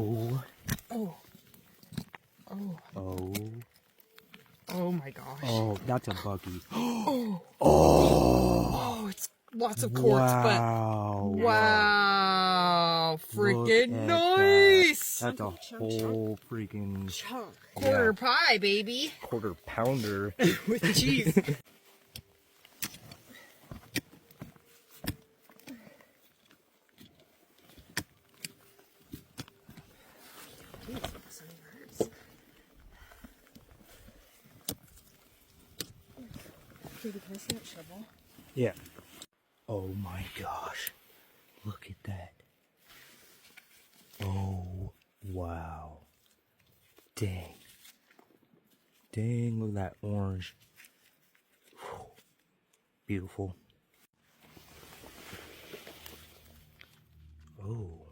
Oh. Oh. Oh. Oh. Oh my gosh. Oh, that's a buggy. Oh. Oh. Oh, it's lots of quartz, wow. but wow. Freaking Look at nice. That. That's a whole freaking Chunk. Quarter pie, baby. quarter pounder. With cheese. Baby, can I see that shovel? Yeah. Oh my gosh. Look at that. Oh, wow. Dang. Dang, look at that orange. Whew. Beautiful. Oh.